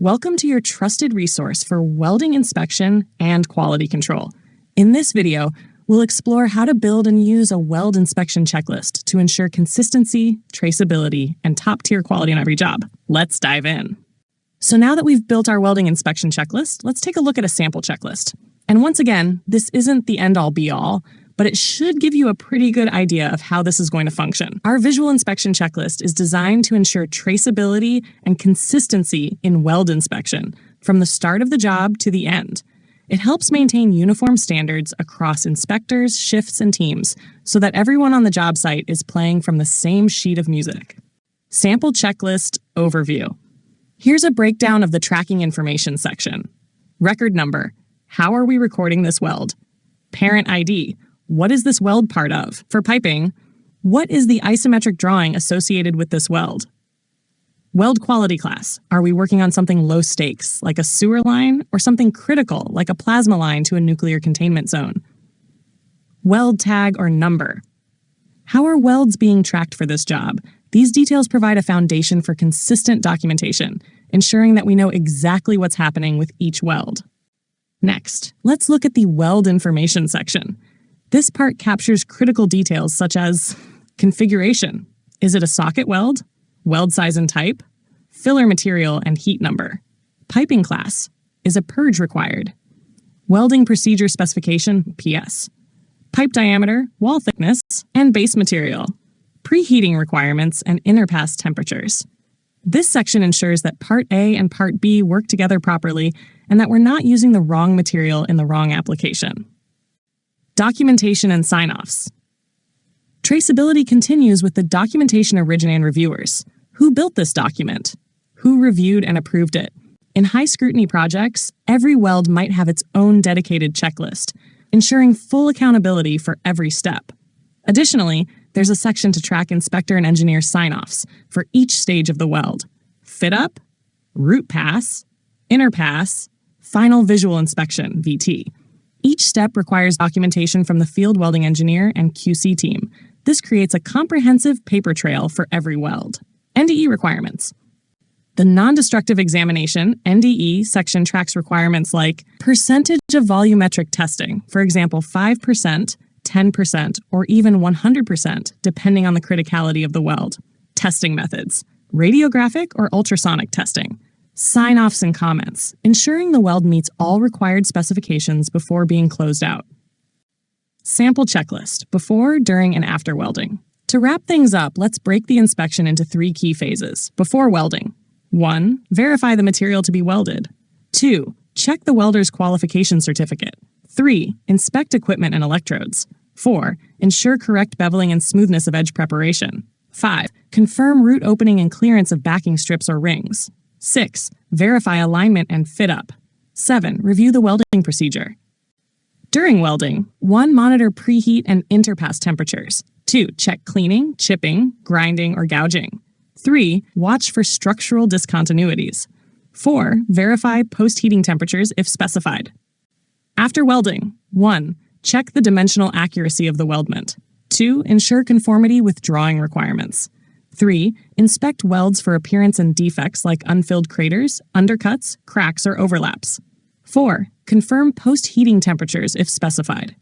Welcome to your trusted resource for welding inspection and quality control. In this video, we'll explore how to build and use a weld inspection checklist to ensure consistency, traceability, and top-tier quality on every job. Let's dive in. So now that we've built our welding inspection checklist, let's take a look at a sample checklist. And once again, this isn't the end-all be-all, but it should give you a pretty good idea of how this is going to function. Our visual inspection checklist is designed to ensure traceability and consistency in weld inspection from the start of the job to the end. It helps maintain uniform standards across inspectors, shifts, and teams so that everyone on the job site is playing from the same sheet of music. Sample checklist overview. Here's a breakdown of the tracking information section. Record number. How are we recording this weld? Parent ID. What is this weld part of? For piping, what is the isometric drawing associated with this weld? Weld quality class. Are we working on something low stakes, like a sewer line, or something critical, like a plasma line to a nuclear containment zone? Weld tag or number. How are welds being tracked for this job? These details provide a foundation for consistent documentation, ensuring that we know exactly what's happening with each weld. Next, let's look at the weld information section. This part captures critical details such as configuration. Is it a socket weld? Weld size and type? Filler material and heat number. Piping class. Is a purge required? Welding procedure specification, PS. Pipe diameter, wall thickness, and base material. Preheating requirements and inner pass temperatures. This section ensures that Part A and Part B work together properly and that we're not using the wrong material in the wrong application. Documentation and sign-offs. Traceability continues with the documentation originating reviewers. Who built this document? Who reviewed and approved it? In high-scrutiny projects, every weld might have its own dedicated checklist, ensuring full accountability for every step. Additionally, there's a section to track inspector and engineer sign-offs for each stage of the weld. Fit-up, root pass, inner pass, final visual inspection, VT. Each step requires documentation from the field welding engineer and QC team. This creates a comprehensive paper trail for every weld. NDE requirements. The non-destructive examination, NDE, section tracks requirements like percentage of volumetric testing, for example, 5%, 10%, or even 100%, depending on the criticality of the weld. Testing methods. Radiographic or ultrasonic testing. Sign-offs and comments, ensuring the weld meets all required specifications before being closed out. Sample checklist, before, during, and after welding. To wrap things up, let's break the inspection into 3 key phases. Before welding. 1. Verify the material to be welded. 2. Check the welder's qualification certificate. 3. Inspect equipment and electrodes. 4. Ensure correct beveling and smoothness of edge preparation. 5. Confirm root opening and clearance of backing strips or rings. 6. Verify alignment and fit up. 7. Review the welding procedure. During welding, 1. Monitor preheat and interpass temperatures. 2. Check cleaning, chipping, grinding, or gouging. 3. Watch for structural discontinuities. 4. Verify post-heating temperatures if specified. After welding, 1. Check the dimensional accuracy of the weldment. 2. Ensure conformity with drawing requirements. 3. Inspect welds for appearance and defects like unfilled craters, undercuts, cracks, or overlaps. 4. Confirm post-heating temperatures if specified.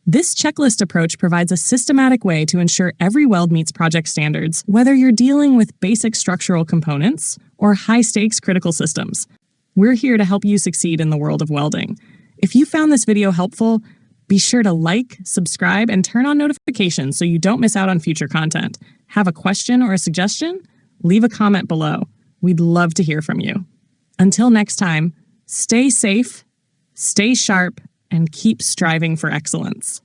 This checklist approach provides a systematic way to ensure every weld meets project standards, whether you're dealing with basic structural components or high-stakes critical systems. We're here to help you succeed in the world of welding. If you found this video helpful, be sure to like, subscribe, and turn on notifications so you don't miss out on future content. Have a question or a suggestion? Leave a comment below. We'd love to hear from you. Until next time, stay safe, stay sharp, and keep striving for excellence.